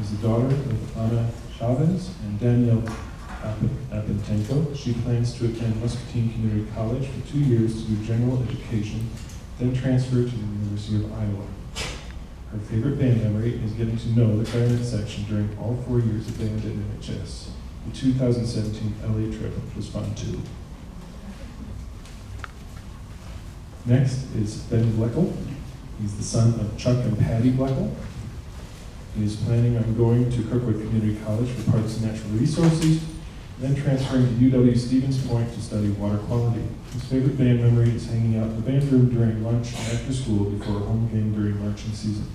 is the daughter of Ana Chavez and Daniel Apentenko. She plans to attend Muscatine Community College for 2 years to do general education, then transfer to the University of Iowa. Her favorite band memory is getting to know the clarinet section during all 4 years of band at NHS. The 2017 LA trip was fun too. Next is Ben Bleckel. He's the son of Chuck and Patty Bleckel. He is planning on going to Kirkwood Community College for Parks and Natural Resources, then transferring to UW Stevens Point to study water quality. His favorite band memory is hanging out in the band room during lunch and after school before a home game during marching season.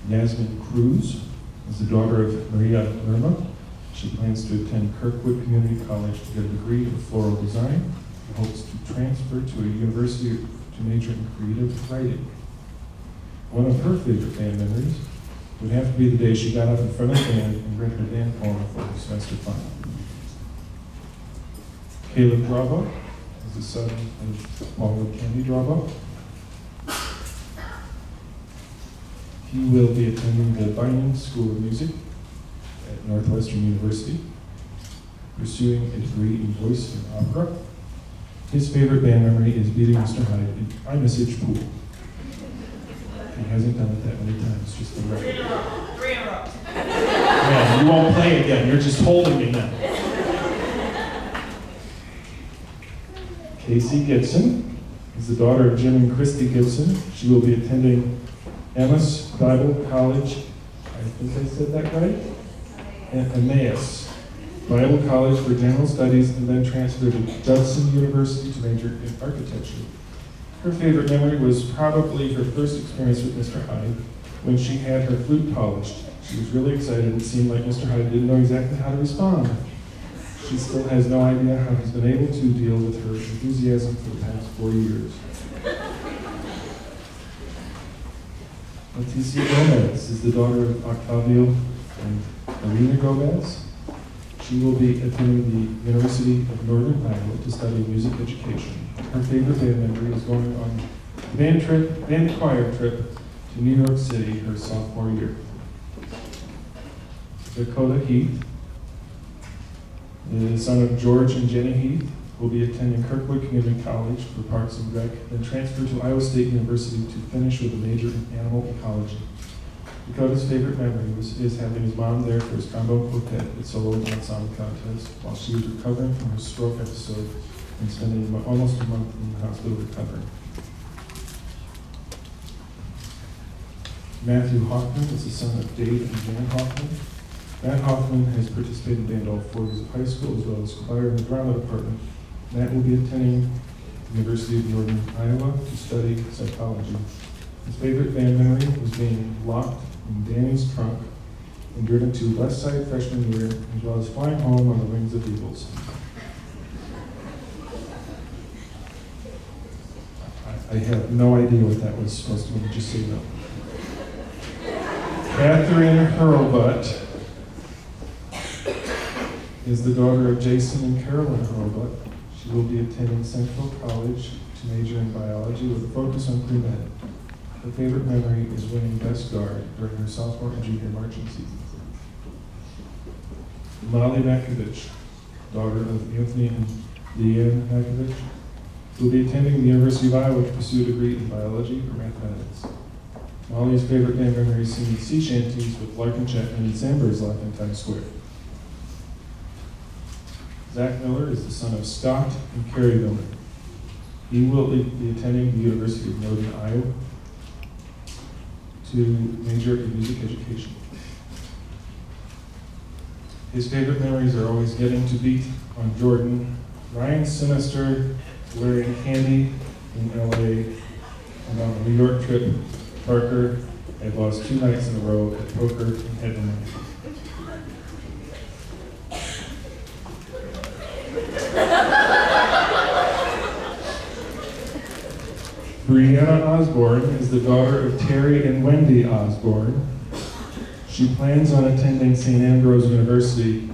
Yasmin Cruz is the daughter of Maria Lerma. She plans to attend Kirkwood Community College to get a degree in floral design and hopes to transfer to a university to major in creative writing. One of her favorite band memories would have to be the day she got up in front of the band and read her band poem for her semester final. Caleb Drabo is the son of Paul and Candy Drabo. He will be attending the Bynum School of Music at Northwestern University, pursuing a degree in voice and opera. His favorite band memory is beating Mr. Hyde in iMessage Pool. He hasn't done it that many times, just the record. 3 in a row. Yeah, you won't play again, you're just holding me now. Casey Gibson is the daughter of Jim and Christy Gibson. She will be attending Emmaus Bible College, I think I said that right? And Emmaus Bible College for General Studies, and then transfer to Judson University to major in architecture. Her favorite memory was probably her first experience with Mr. Hyde when she had her flute polished. She was really excited. It seemed like Mr. Hyde didn't know exactly how to respond. She still has no idea how he's been able to deal with her enthusiasm for the past 4 years. Leticia Gomez is the daughter of Octavio and Alina Gomez. She will be attending the University of Northern Iowa to study music education. Her favorite band memory is going on a band choir trip to New York City her sophomore year. Dakota Heath, the son of George and Jenny Heath, will be attending Kirkwood Community College for Parks and Rec, then transfer to Iowa State University to finish with a major in animal ecology. Dakota's favorite memory is having his mom there for his trombone quartet at solo and ensemble contest while she was recovering from her stroke episode and spending almost a month in the hospital recovering. Matthew Hoffman is the son of Dave and Jan Hoffman. Matt Hoffman has participated in band all 4 years of high school as well as choir in the drama department. Matt will be attending the University of Northern Iowa to study psychology. His favorite band memory was being locked in Danny's trunk and driven to West Side freshman year, as well as flying home on the wings of eagles. I have no idea what that was supposed to mean, just so you know. Catherine Hurlbutt is the daughter of Jason and Carolyn Hurlbutt. She will be attending Central College to major in biology with a focus on pre-med. Her favorite memory is winning best guard during her sophomore and junior marching seasons. Molly Makovich, daughter of Anthony and Leanne Makovich, will be attending the University of Iowa to pursue a degree in biology or mathematics. Molly's favorite band memory is singing sea shanties with Larkin Chapman and Sandberg's Life in Times Square. Zach Miller is the son of Scott and Carrie Miller. He will be attending the University of Northern Iowa to major in music education. His favorite memories are always getting to beat on Jordan, Ryan Sinister, wearing candy in LA, and on a New York trip, Parker had lost 2 nights in a row at poker and had no money. Brianna Osborne is the daughter of Terry and Wendy Osborne. She plans on attending St. Ambrose University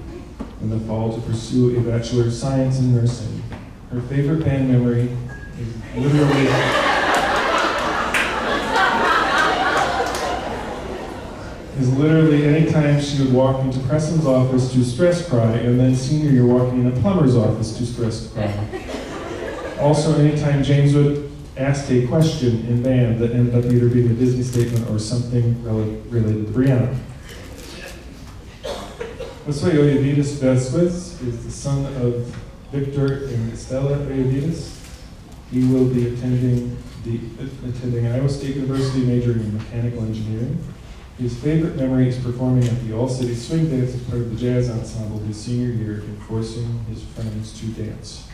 in the fall to pursue a Bachelor of Science in Nursing. Her favorite band memory is is literally anytime she would walk into Preston's office to stress cry, and then senior year walking in a plumber's office to stress cry. Also, anytime James would ask a question in band that ended up either being a Disney statement or something related to Brianna. Josue Oyavides Vasquez is the son of Victor and Estela Oyavides. He will be attending Iowa State University, majoring in mechanical engineering. His favorite memory is performing at the All-City Swing Dance as part of the jazz ensemble his senior year and forcing his friends to dance.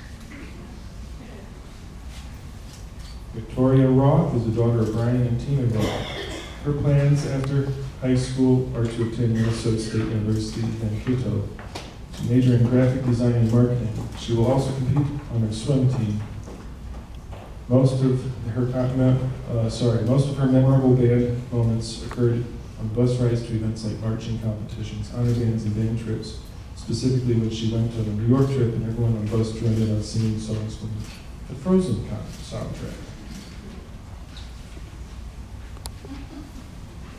Victoria Roth is the daughter of Brian and Tina Roth. Her plans after high school are to attend Minnesota State University in Mankato to major in graphic design and marketing. She will also compete on her swim team. Most of her memorable band moments occurred on bus rides to events like marching competitions, honor bands, and band trips, specifically when she went on a New York trip and everyone on the bus joined in on singing songs from the Frozen soundtrack.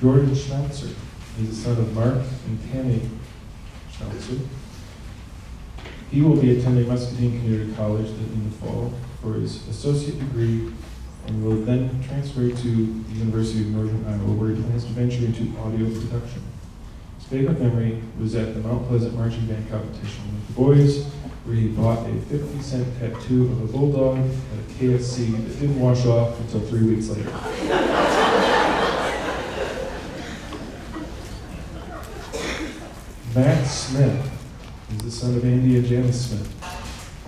Jordan Schnauzer is the son of Mark and Tammy Schnauzer. He will be attending Muscatine Community College in the fall for his associate degree and will then transfer to the University of Northern Iowa, where he plans to venture into audio production. His favorite memory was at the Mount Pleasant marching band competition with the boys, where he bought a 50-cent tattoo of a bulldog at a KFC that didn't wash off until 3 weeks later. Matt Smith is the son of Andy and Janice Smith.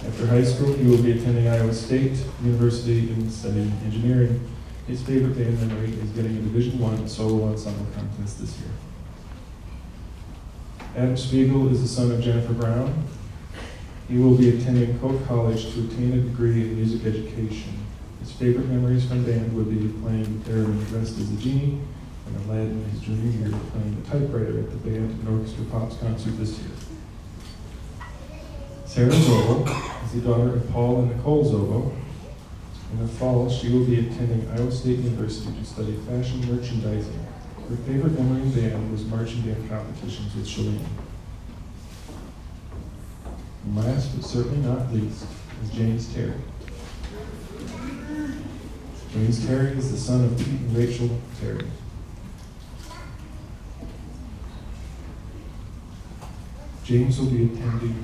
After high school, he will be attending Iowa State University and studying engineering. His favorite band memory is getting a Division I solo ensemble contest this year. Adam Spiegel is the son of Jennifer Brown. He will be attending Coke College to obtain a degree in music education. His favorite memories from band would be playing Theremin dressed as a genie, and Aladdin his junior year playing the typewriter at the band and orchestra pops concert this year. Sarah Zobo is the daughter of Paul and Nicole Zobo. In the fall, she will be attending Iowa State University to study fashion merchandising. Her favorite memory in band was marching band competitions with Shalene. And last but certainly not least is James Terry. James Terry is the son of Pete and Rachel Terry. James will be attending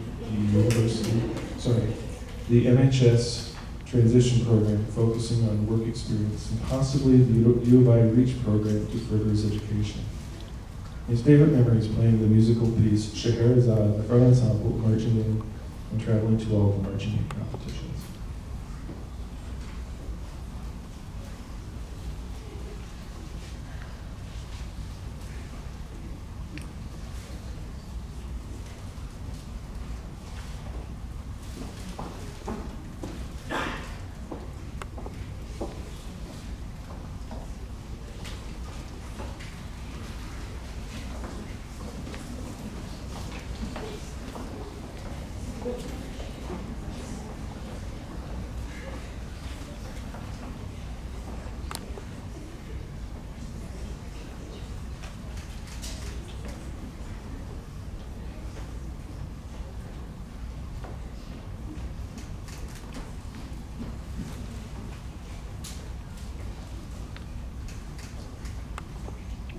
the MHS transition program, focusing on work experience, and possibly the U of I REACH program to further his education. His favorite memory is playing the musical piece Scheherazade, the front ensemble, marching in and traveling to all the marching in competitions.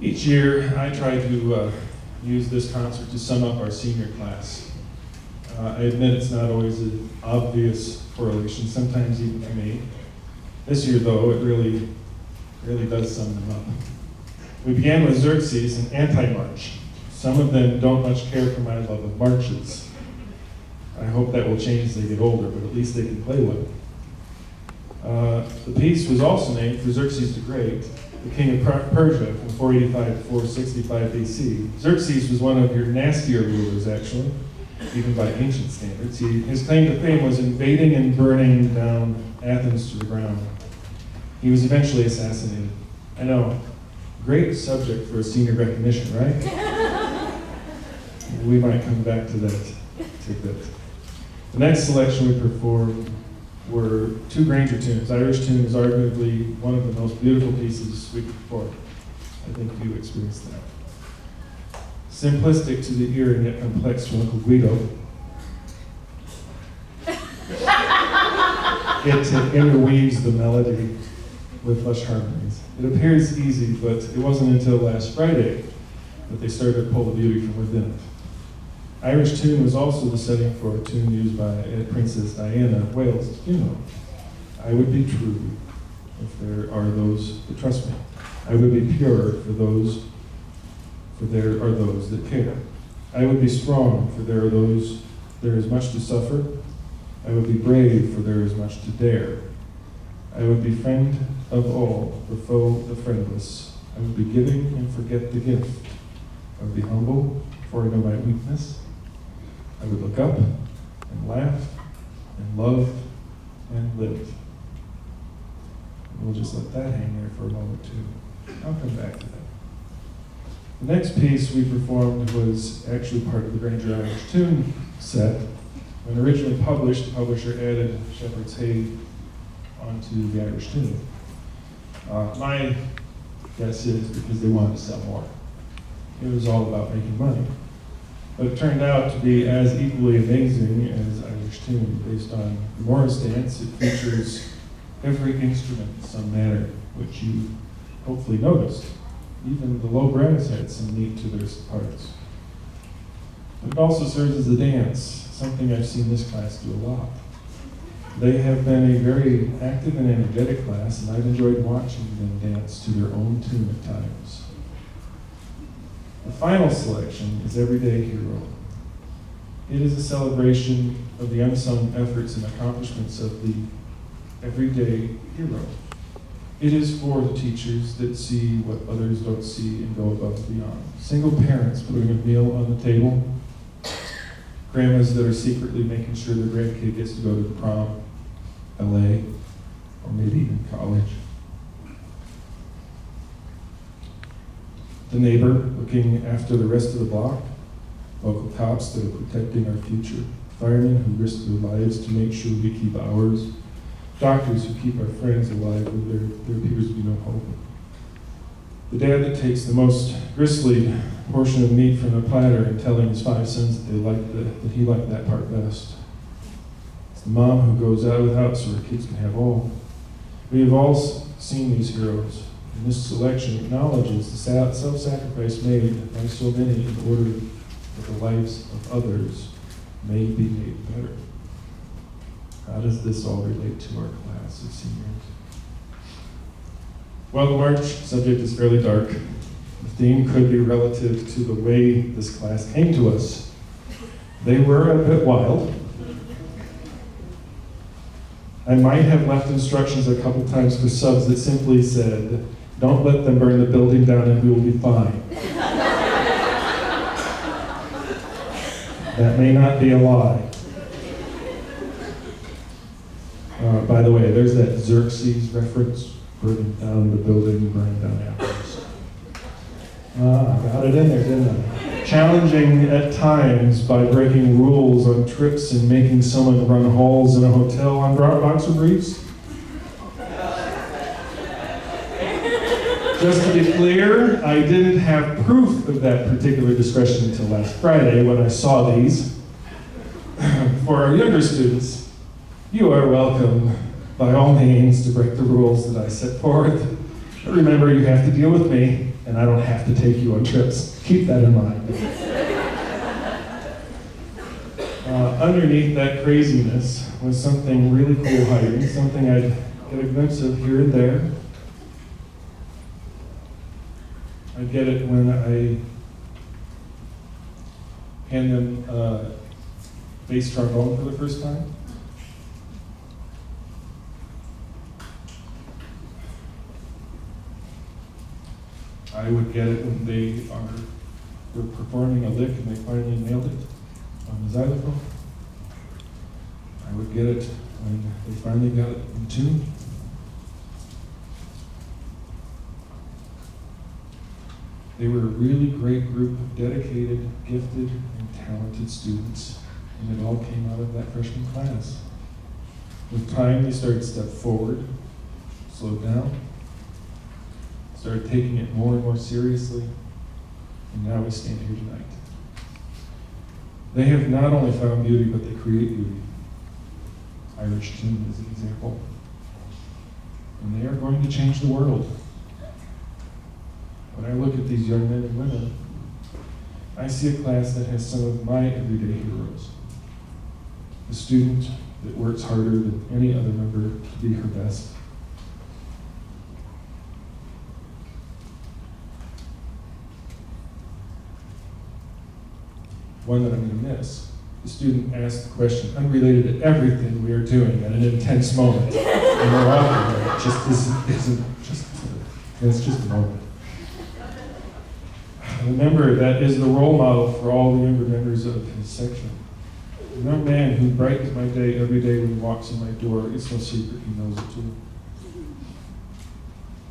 Each year, I try to use this concert to sum up our senior class. I admit it's not always an obvious correlation, sometimes even for me. This year, though, it really does sum them up. We began with Xerxes and Anti-March. Some of them don't much care for my love of marches. I hope that will change as they get older, but at least they can play one. The piece was also named for Xerxes the Great, the king of Persia from 485 to 465 BC. Xerxes was one of your nastier rulers, actually, even by ancient standards. His claim to fame was invading and burning down Athens to the ground. He was eventually assassinated. I know, great subject for a senior recognition, right? We might come back to that tidbit. The next selection we performed were two Granger tunes. Irish Tune is arguably one of the most beautiful pieces we performed. I think you experienced that. simplistic to the ear and yet complex to Uncle Guido. It interweaves the melody with lush harmonies. It appears easy, but it wasn't until last Friday that they started to pull the beauty from within it. Irish Tune was also the setting for a tune used by Princess Diana of Wales' funeral. I would be true if there are those that trust me. I would be pure for there are those that care. I would be strong, for there is much to suffer. I would be brave, for there is much to dare. I would be friend of all, the foe, the friendless. I would be giving and forget the gift. I would be humble, for I know my weakness. I would look up and laugh and love and live. We'll just let that hang there for a moment too. I'll come back to that. The next piece we performed was actually part of the Granger Irish Tune set. When originally published, the publisher added Shepherd's Hay onto the Irish Tune. My guess is because they wanted to sell more. It was all about making money. But it turned out to be as equally amazing as Irish Tune. Based on the Morris dance, it features every instrument in some manner, which you hopefully noticed. Even the low brass had some neat to their parts. But it also serves as a dance, something I've seen this class do a lot. They have been a very active and energetic class, and I've enjoyed watching them dance to their own tune at times. The final selection is Everyday Hero. It is a celebration of the unsung efforts and accomplishments of the everyday hero. It is for the teachers that see what others don't see and go above and beyond. Single parents putting a meal on the table. Grandmas that are secretly making sure their grandkid gets to go to the prom, LA, or maybe even college. The neighbor looking after the rest of the block. Local cops that are protecting our future. Firemen who risk their lives to make sure we keep ours. Doctors who keep our friends alive when there appears to be no hope. The dad that takes the most gristly portion of meat from the platter and telling his 5 sons that he liked that part best. It's the mom who goes out of the house so her kids can have all. We have all seen these heroes, and this selection acknowledges the self-sacrifice made by so many in order that the lives of others may be made better. How does this all relate to our class of seniors? Well, the March subject is fairly dark. The theme could be relative to the way this class came to us. They were a bit wild. I might have left instructions a couple times for subs that simply said, "Don't let them burn the building down and we will be fine." That may not be a lie. By the way, there's that Xerxes reference, burning down the building, burning down apples. Got it in there, didn't I? Challenging at times by breaking rules on trips and making someone run halls in a hotel on boxer briefs. Just to be clear, I didn't have proof of that particular discretion until last Friday when I saw these. For our younger students, you are welcome, by all means, to break the rules that I set forth. But remember, you have to deal with me, and I don't have to take you on trips. Keep that in mind. Underneath that craziness was something really cool hiding, something I'd get a glimpse of here and there. I get it when I hand them bass trombone for the first time. I would get it when were performing a lick and they finally nailed it on the xylophone. I would get it when they finally got it in tune. They were a really great group of dedicated, gifted, and talented students, and it all came out of that freshman class. With time, they started to step forward, slowed down, started taking it more and more seriously, And now we stand here tonight. They have not only found beauty, but they create beauty. Irish Teen is an example. And they are going to change the world. When I look at these young men and women, I see a class that has some of my everyday heroes. A student that works harder than any other member to be her best. One that I'm going to miss. The student asked the question unrelated to everything we are doing at an intense moment. And more often, it just isn't just, it's just a moment. Remember, that is the role model for all the younger members of his section. A young man who brightens my day every day when he walks in my door. It's no secret, he knows it too.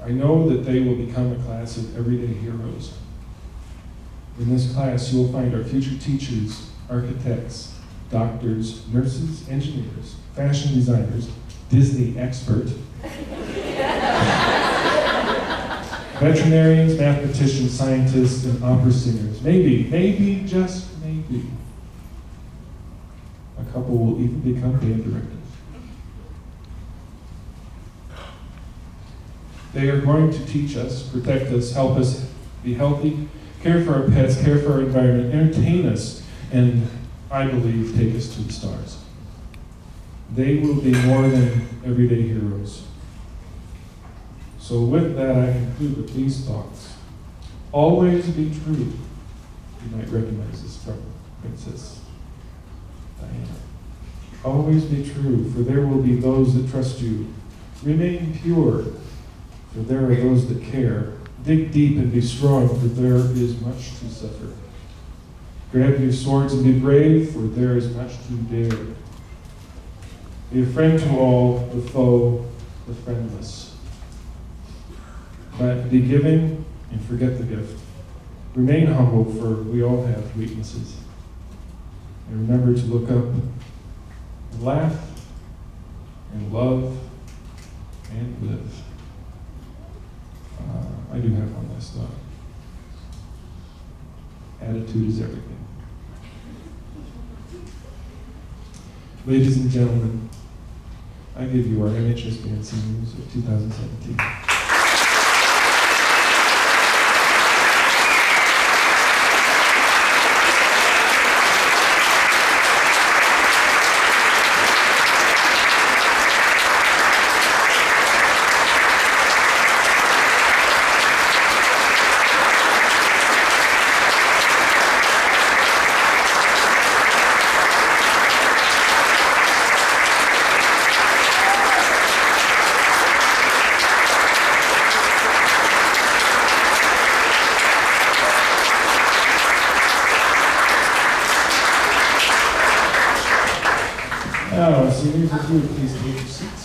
I know that they will become a class of everyday heroes. In this class, you will find our future teachers, architects, doctors, nurses, engineers, fashion designers, Disney expert, veterinarians, mathematicians, scientists, and opera singers. Maybe, just maybe, a couple will even become band directors. They are going to teach us, protect us, help us be healthy, care for our pets, care for our environment, entertain us, and I believe take us to the stars. They will be more than everyday heroes. So with that, I conclude with these thoughts. Always be true. You might recognize this from Princess Diana. Always be true, for there will be those that trust you. Remain pure, for there are those that care. Dig deep and be strong, for there is much to suffer. Grab your swords and be brave, for there is much to dare. Be a friend to all, the foe, the friendless. But be giving and forget the gift. Remain humble, for we all have weaknesses. And remember to look up and laugh and love and live. I do have one last thought. Attitude is everything. Ladies and gentlemen, I give you our NHS Band Seniors of 2017. Now, seniors, if you would please take your seats.